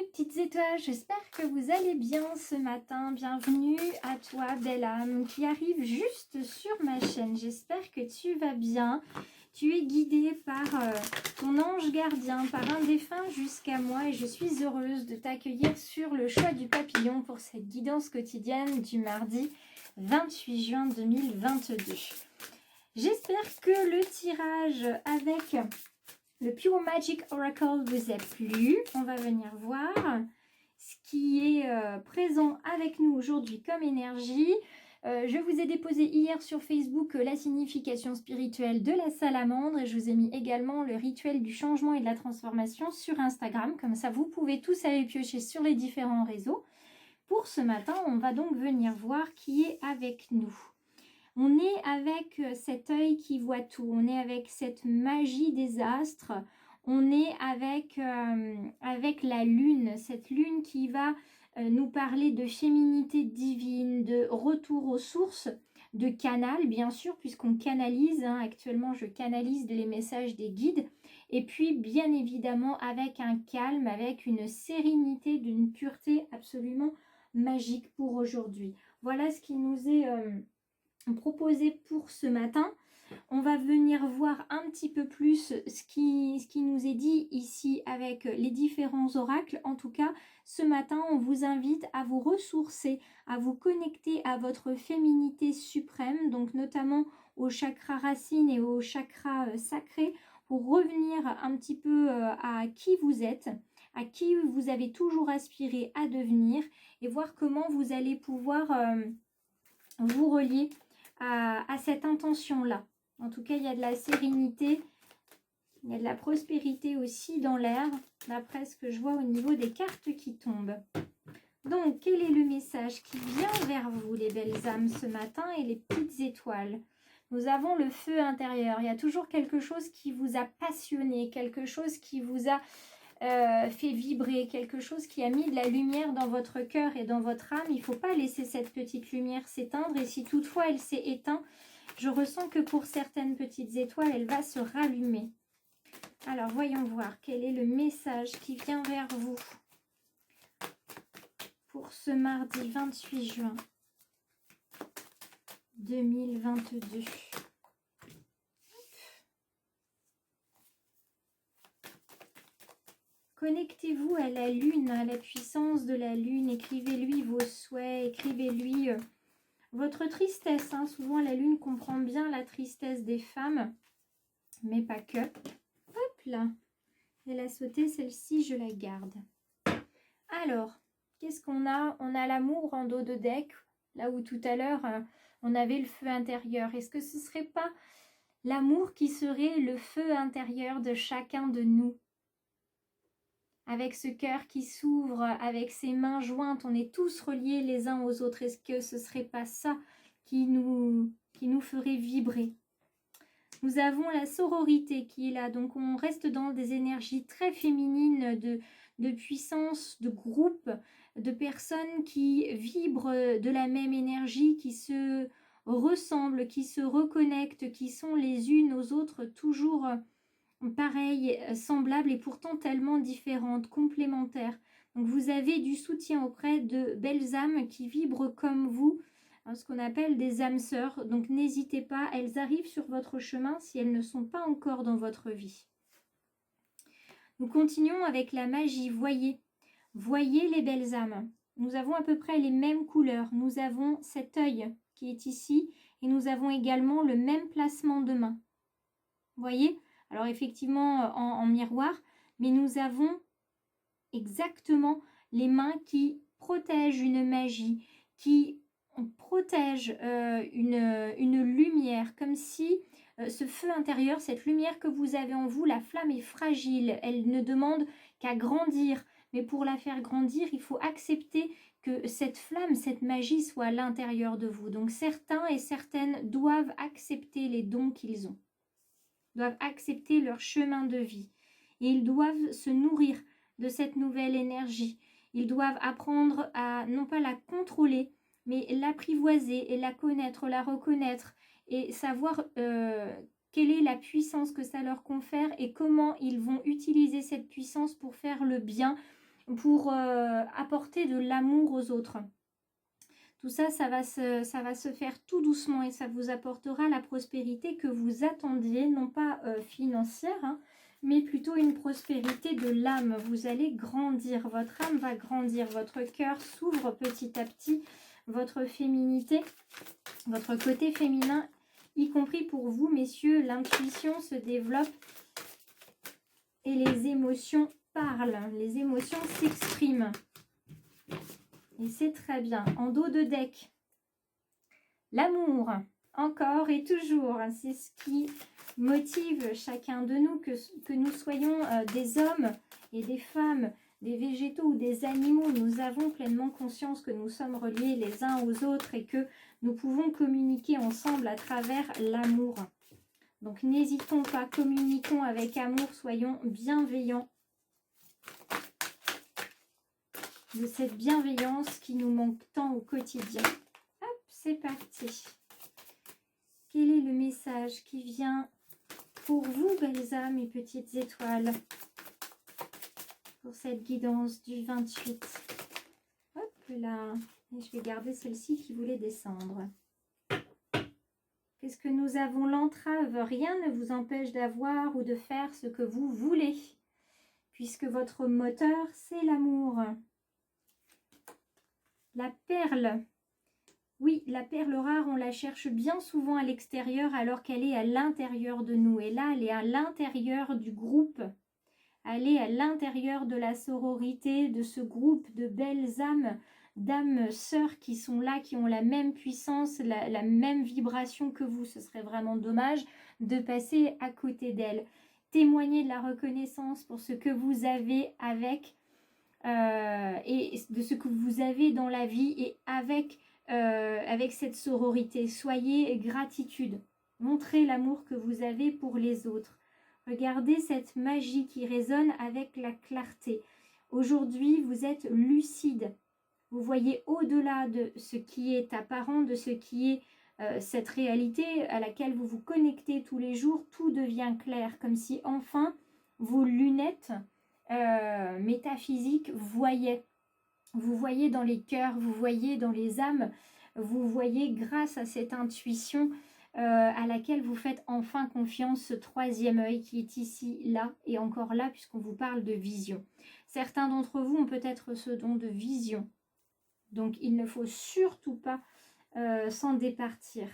mes petites étoiles, j'espère que vous allez bien ce matin. Bienvenue à toi, belle âme, qui arrive juste sur ma chaîne. J'espère que tu vas bien. Tu es guidée par ton ange gardien, par un défunt jusqu'à moi. Et je suis heureuse de t'accueillir sur le choix du papillon pour cette guidance quotidienne du mardi 28 juin 2022. J'espère que le tirage avec le Pure Magic Oracle vous a plu. On va venir voir ce qui est présent avec nous aujourd'hui comme énergie. Je vous ai déposé hier sur Facebook la signification spirituelle de la salamandre et je vous ai mis également le rituel du changement et de la transformation sur Instagram. Comme ça, vous pouvez tous aller piocher sur les différents réseaux. Pour ce matin, on va donc venir voir qui est avec nous. On est avec cet œil qui voit tout, on est avec cette magie des astres, on est avec la lune, cette lune qui va nous parler de féminité divine, de retour aux sources, de canal bien sûr, puisqu'on canalise, actuellement je canalise les messages des guides, et puis bien évidemment avec un calme, avec une sérénité, d'une pureté absolument magique pour aujourd'hui. Voilà ce qui nous est proposé pour ce matin. On va venir voir un petit peu plus ce qui nous est dit ici avec les différents oracles. En tout cas, ce matin, on vous invite à vous ressourcer, à vous connecter à votre féminité suprême, donc notamment au chakra racine et au chakra sacré, pour revenir un petit peu à qui vous êtes, à qui vous avez toujours aspiré à devenir, et voir comment vous allez pouvoir vous relier à cette intention-là. En tout cas, il y a de la sérénité, il y a de la prospérité aussi dans l'air, d'après ce que je vois au niveau des cartes qui tombent. Donc, quel est le message qui vient vers vous, les belles âmes, ce matin, et les petites étoiles? Nous avons le feu intérieur. Il y a toujours quelque chose qui vous a passionné, quelque chose qui vous a fait vibrer, quelque chose qui a mis de la lumière dans votre cœur et dans votre âme. Il ne faut pas laisser cette petite lumière s'éteindre, et si toutefois elle s'est éteinte, je ressens que pour certaines petites étoiles, elle va se rallumer. Alors voyons voir quel est le message qui vient vers vous pour ce mardi 28 juin 2022. Connectez-vous à la lune, à la puissance de la lune. Écrivez-lui vos souhaits, écrivez-lui votre tristesse. Souvent, la lune comprend bien la tristesse des femmes, mais pas que. Hop là, elle a sauté, celle-ci, je la garde. Alors, qu'est-ce qu'on a? On a l'amour en dos de deck, là où tout à l'heure, on avait le feu intérieur. Est-ce que ce ne serait pas l'amour qui serait le feu intérieur de chacun de nous? Avec ce cœur qui s'ouvre, avec ces mains jointes, on est tous reliés les uns aux autres. Est-ce que ce ne serait pas ça qui nous ferait vibrer? Nous avons la sororité qui est là, donc on reste dans des énergies très féminines de puissance, de groupe, de personnes qui vibrent de la même énergie, qui se ressemblent, qui se reconnectent, qui sont les unes aux autres toujours pareilles, semblables et pourtant tellement différentes, complémentaires. Donc vous avez du soutien auprès de belles âmes qui vibrent comme vous, ce qu'on appelle des âmes sœurs. Donc n'hésitez pas, elles arrivent sur votre chemin si elles ne sont pas encore dans votre vie. Nous continuons avec la magie. Voyez les belles âmes. Nous avons à peu près les mêmes couleurs. Nous avons cet œil qui est ici et nous avons également le même placement de main. Voyez? Alors effectivement en miroir, mais nous avons exactement les mains qui protègent une magie, qui protègent une lumière, comme si ce feu intérieur, cette lumière que vous avez en vous, la flamme est fragile, elle ne demande qu'à grandir, mais pour la faire grandir, il faut accepter que cette flamme, cette magie soit à l'intérieur de vous. Donc certains et certaines doivent accepter les dons qu'ils ont, doivent accepter leur chemin de vie. Et ils doivent se nourrir de cette nouvelle énergie. Ils doivent apprendre à, non pas la contrôler, mais l'apprivoiser et la connaître, la reconnaître et savoir quelle est la puissance que ça leur confère et comment ils vont utiliser cette puissance pour faire le bien, pour apporter de l'amour aux autres. Tout ça, ça va se faire tout doucement et ça vous apportera la prospérité que vous attendiez, non pas financière, hein, mais plutôt une prospérité de l'âme. Vous allez grandir, votre âme va grandir, votre cœur s'ouvre petit à petit, votre féminité, votre côté féminin, y compris pour vous, messieurs, l'intuition se développe et les émotions parlent, les émotions s'expriment. Et c'est très bien. En dos de deck, l'amour, encore et toujours, c'est ce qui motive chacun de nous, que nous soyons des hommes et des femmes, des végétaux ou des animaux. Nous avons pleinement conscience que nous sommes reliés les uns aux autres et que nous pouvons communiquer ensemble à travers l'amour. Donc n'hésitons pas, communiquons avec amour, soyons bienveillants. De cette bienveillance qui nous manque tant au quotidien. Hop, c'est parti. Quel est le message qui vient pour vous, belles âmes et petites étoiles, pour cette guidance du 28? Hop là. Et je vais garder celle-ci qui voulait descendre. Qu'est-ce que nous avons? L'entrave. Rien ne vous empêche d'avoir ou de faire ce que vous voulez, puisque votre moteur, c'est l'amour. La perle. Oui, la perle rare, on la cherche bien souvent à l'extérieur alors qu'elle est à l'intérieur de nous. Et là, elle est à l'intérieur du groupe. Elle est à l'intérieur de la sororité, de ce groupe de belles âmes, d'âmes sœurs qui sont là, qui ont la même puissance, la même vibration que vous. Ce serait vraiment dommage de passer à côté d'elles. Témoignez de la reconnaissance pour ce que vous avez avec et de ce que vous avez dans la vie et avec cette sororité. Soyez gratitude. Montrez l'amour que vous avez pour les autres. Regardez cette magie qui résonne avec la clarté. Aujourd'hui, vous êtes lucide. Vous voyez au-delà de ce qui est apparent, de ce qui est cette réalité à laquelle vous vous connectez tous les jours. Tout devient clair, comme si enfin vos lunettes métaphysique, vous voyez dans les cœurs, vous voyez dans les âmes, vous voyez grâce à cette intuition à laquelle vous faites enfin confiance, ce troisième œil qui est ici, là et encore là, puisqu'on vous parle de vision. Certains d'entre vous ont peut-être ce don de vision, donc il ne faut surtout pas s'en départir.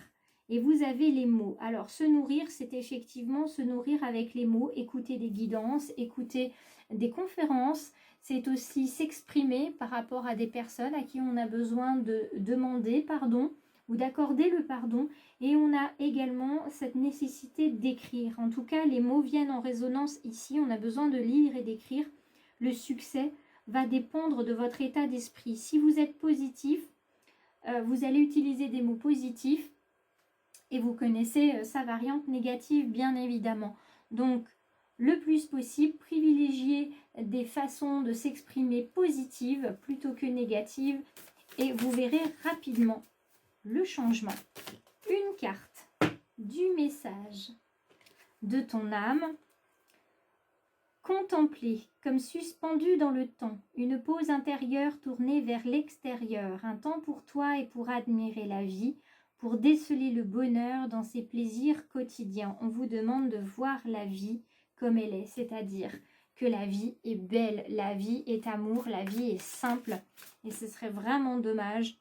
Et vous avez les mots. Alors, se nourrir, c'est effectivement se nourrir avec les mots, écouter des guidances, écouter des conférences. C'est aussi s'exprimer par rapport à des personnes à qui on a besoin de demander pardon ou d'accorder le pardon. Et on a également cette nécessité d'écrire. En tout cas, les mots viennent en résonance ici. On a besoin de lire et d'écrire. Le succès va dépendre de votre état d'esprit. Si vous êtes positif, vous allez utiliser des mots positifs. Et vous connaissez sa variante négative, bien évidemment. Donc, le plus possible, privilégiez des façons de s'exprimer positives plutôt que négatives. Et vous verrez rapidement le changement. Une carte du message de ton âme. Contempler, comme suspendu dans le temps, une pause intérieure tournée vers l'extérieur. Un temps pour toi et pour admirer la vie, pour déceler le bonheur dans ses plaisirs quotidiens. On vous demande de voir la vie comme elle est, c'est-à-dire que la vie est belle, la vie est amour, la vie est simple. Et ce serait vraiment dommage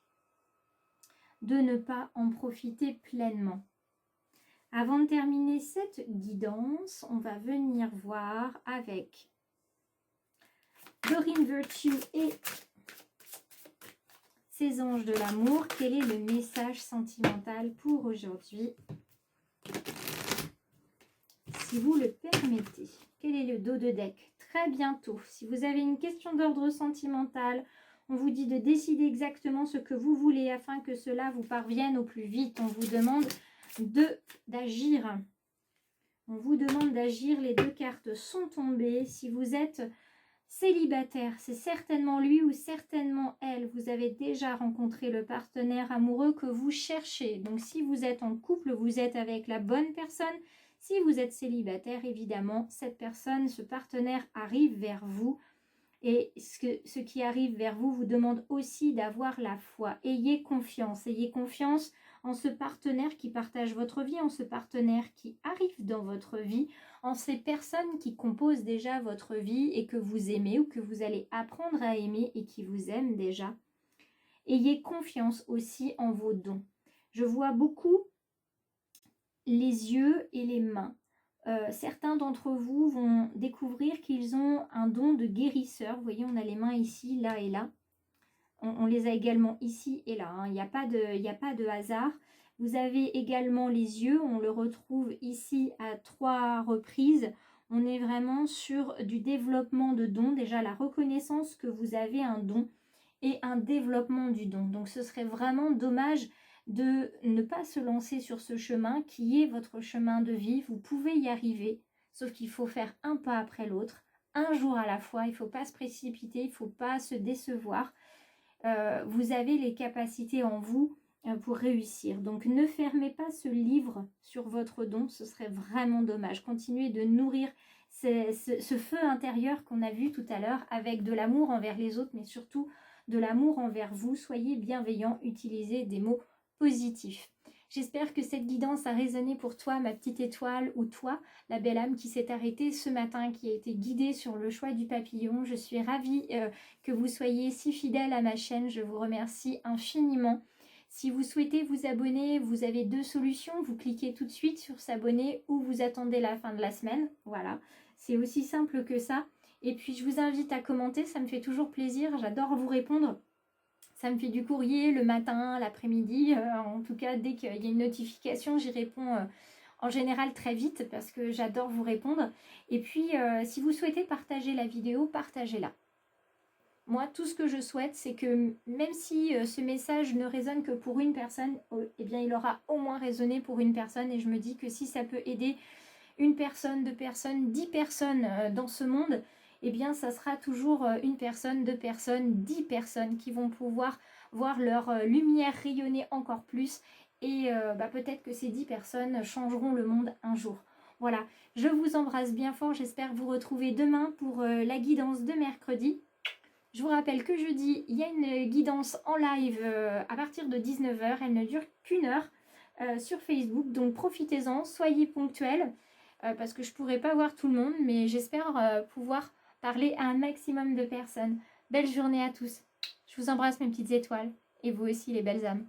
de ne pas en profiter pleinement. Avant de terminer cette guidance, on va venir voir avec Dorine Virtue et ses anges de l'amour, quel est le message sentimental pour aujourd'hui, si vous le permettez. Quel est le dos de deck? Très bientôt, si vous avez une question d'ordre sentimental, on vous dit de décider exactement ce que vous voulez afin que cela vous parvienne au plus vite. On vous demande d'agir. On vous demande d'agir. Les deux cartes sont tombées. Si vous êtes célibataire, c'est certainement lui ou certainement elle. Vous avez déjà rencontré le partenaire amoureux que vous cherchez. Donc si vous êtes en couple, vous êtes avec la bonne personne. Si vous êtes célibataire, évidemment, cette personne, ce partenaire arrive vers vous Et ce qui arrive vers vous vous demande aussi d'avoir la foi. Ayez confiance en ce partenaire qui partage votre vie, en ce partenaire qui arrive dans votre vie, en ces personnes qui composent déjà votre vie et que vous aimez ou que vous allez apprendre à aimer et qui vous aiment déjà. Ayez confiance aussi en vos dons. Je vois beaucoup les yeux et les mains. Certains d'entre vous vont découvrir qu'ils ont un don de guérisseur. Vous voyez, on a les mains ici, là et là. On les a également ici et là. Hein. Il n'y a pas de hasard. Vous avez également les yeux. On le retrouve ici à 3 reprises. On est vraiment sur du développement de dons. Déjà, la reconnaissance que vous avez un don et un développement du don. Donc, ce serait vraiment dommage de ne pas se lancer sur ce chemin qui est votre chemin de vie. Vous pouvez y arriver, sauf qu'il faut faire un pas après l'autre, un jour à la fois. Il ne faut pas se précipiter, il ne faut pas se décevoir. Vous avez les capacités en vous pour réussir. Donc ne fermez pas ce livre sur votre don, ce serait vraiment dommage. Continuez de nourrir ce feu intérieur qu'on a vu tout à l'heure avec de l'amour envers les autres, mais surtout de l'amour envers vous. Soyez bienveillants, utilisez des mots positif. J'espère que cette guidance a résonné pour toi, ma petite étoile, ou toi, la belle âme qui s'est arrêtée ce matin, qui a été guidée sur le choix du papillon. Je suis ravie que vous soyez si fidèles à ma chaîne. Je vous remercie infiniment. Si vous souhaitez vous abonner, vous avez 2 solutions. Vous cliquez tout de suite sur s'abonner ou vous attendez la fin de la semaine. Voilà, c'est aussi simple que ça. Et puis, je vous invite à commenter. Ça me fait toujours plaisir. J'adore vous répondre. Ça me fait du courrier le matin, l'après-midi. En tout cas, dès qu'il y a une notification, j'y réponds en général très vite parce que j'adore vous répondre. Et puis, si vous souhaitez partager la vidéo, partagez-la. Moi, tout ce que je souhaite, c'est que même si ce message ne résonne que pour une personne, eh bien, il aura au moins résonné pour une personne. Et je me dis que si ça peut aider une personne, 2 personnes, 10 personnes dans ce monde, eh bien, ça sera toujours une personne, 2 personnes, 10 personnes qui vont pouvoir voir leur lumière rayonner encore plus. Et peut-être que ces 10 personnes changeront le monde un jour. Voilà, je vous embrasse bien fort. J'espère vous retrouver demain pour la guidance de mercredi. Je vous rappelle que jeudi, il y a une guidance en live à partir de 19 h. Elle ne dure qu'1 heure sur Facebook. Donc, profitez-en, soyez ponctuels. Parce que je ne pourrai pas voir tout le monde, mais j'espère pouvoir parler à un maximum de personnes. Belle journée à tous. Je vous embrasse mes petites étoiles et vous aussi les belles âmes.